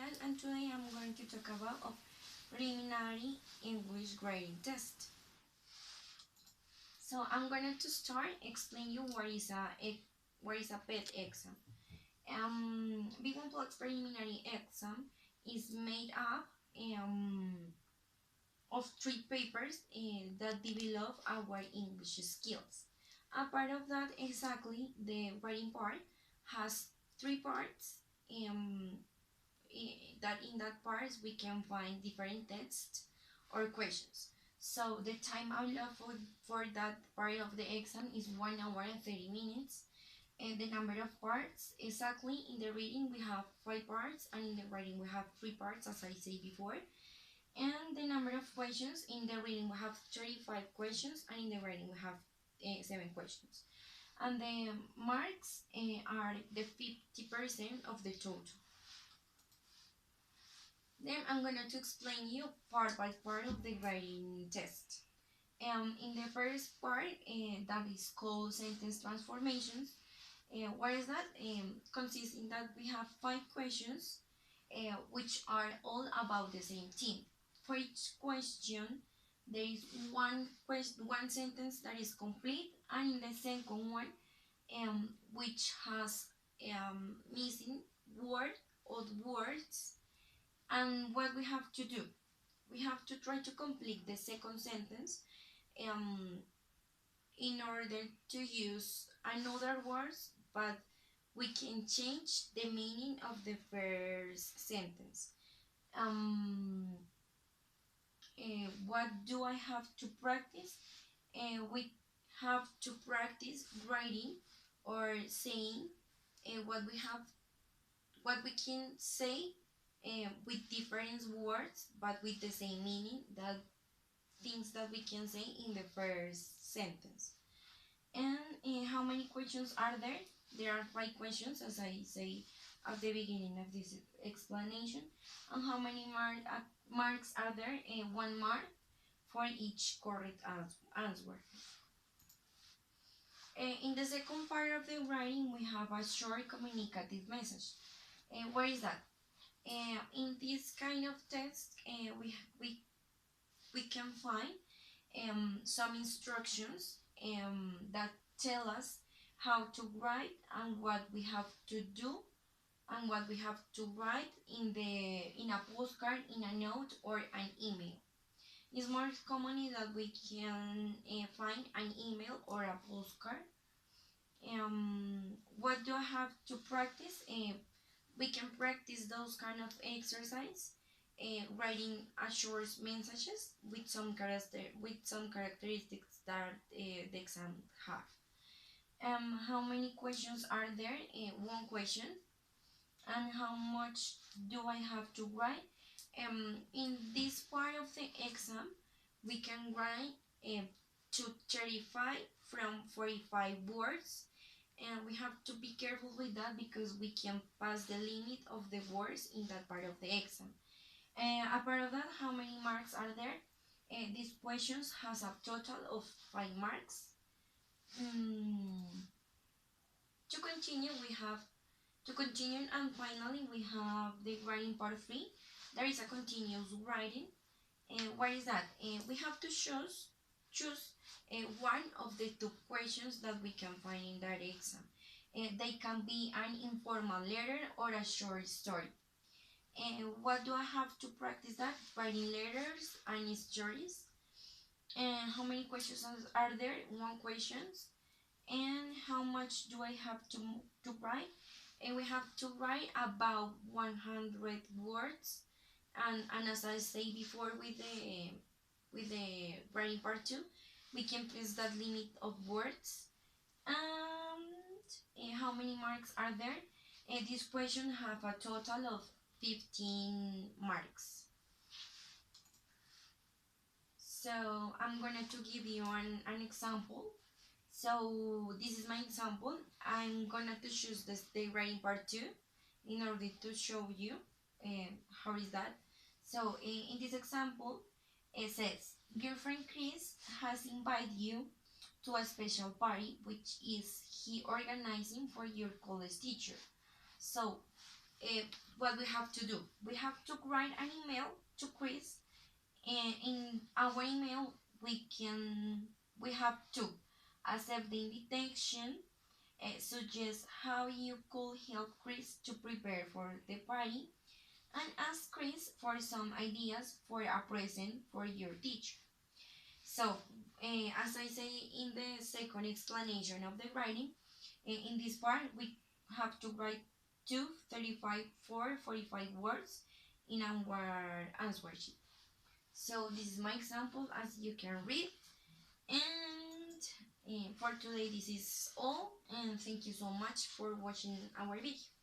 Chantal, and today I'm going to talk about a preliminary English grading test. So I'm going to start explain you what is a PET exam. B1 Plus preliminary exam is made up of 3 papers that develop our English skills. A part of that, exactly the writing part, has 3 parts. That in that part we can find different tests or questions. So the time allowed for that part of the exam is 1 hour and 30 minutes. And the number of parts, exactly in the reading we have 5 parts, and in the writing we have 3 parts, as I said before. And the number of questions, in the reading we have 35 questions, and in the writing we have 7 questions. And the marks are the 50% of the total. Then I'm going to explain you part by part of the writing test. In the first part, that is called sentence transformations. What is that? Consists in that we have 5 questions, which are all about the same thing. For each question, there is one sentence that is complete, and in the second one, which has missing word or words. And what we have to do, we have to try to complete the second sentence in order to use another words, but we can change the meaning of the first sentence. What do I have to practice? We have to practice writing or saying what we can say with different words, but with the same meaning, that things that we can say in the first sentence. And how many questions are there? There are 5 questions, as I say at the beginning of this explanation. And how many marks are there? 1 mark for each correct answer. In the second part of the writing, we have a short communicative message. What is that? In this kind of text, we can find some instructions that tell us how to write and what we have to do and what we have to write in a postcard, in a note, or an email. It's more commonly that we can find an email or a postcard. What do I have to practice? We can practice those kind of exercise, writing a short messages with some characteristics that the exam have. How many questions are there? 1 question. And how much do I have to write? In this part of the exam, we can write to 35 from 45 words. And we have to be careful with that because we can pass the limit of the words in that part of the exam. Apart of that, how many marks are there? These questions has a total of 5 marks. To continue, and finally we have the writing part 3. There is a continuous writing. What is that? We have to choose one of the 2 questions that we can find in that exam. They can be an informal letter or a short story. What do I have to practice that? Writing letters and stories. And how many questions are there? 1 question. And how much do I have to write? And we have to write about 100 words. And as I say before with the writing part 2, we can place that limit of words. And how many marks are there? This question have a total of 15 marks. So I'm going to give you an example. So this is my example. I'm going to choose the writing part 2 in order to show you how is that. So in this example, it says, girlfriend Chris has invited you to a special party which is he organizing for your college teacher. So what we have to do. We have to write an email to Chris, and in our email we have to accept the invitation, suggest how you could help Chris to prepare for the party, and ask Chris for some ideas for a present for your teacher. So, as I say in the second explanation of the writing, in this part we have to write 45 words in our answer sheet. So this is my example, as you can read. And for today this is all, and thank you so much for watching our video.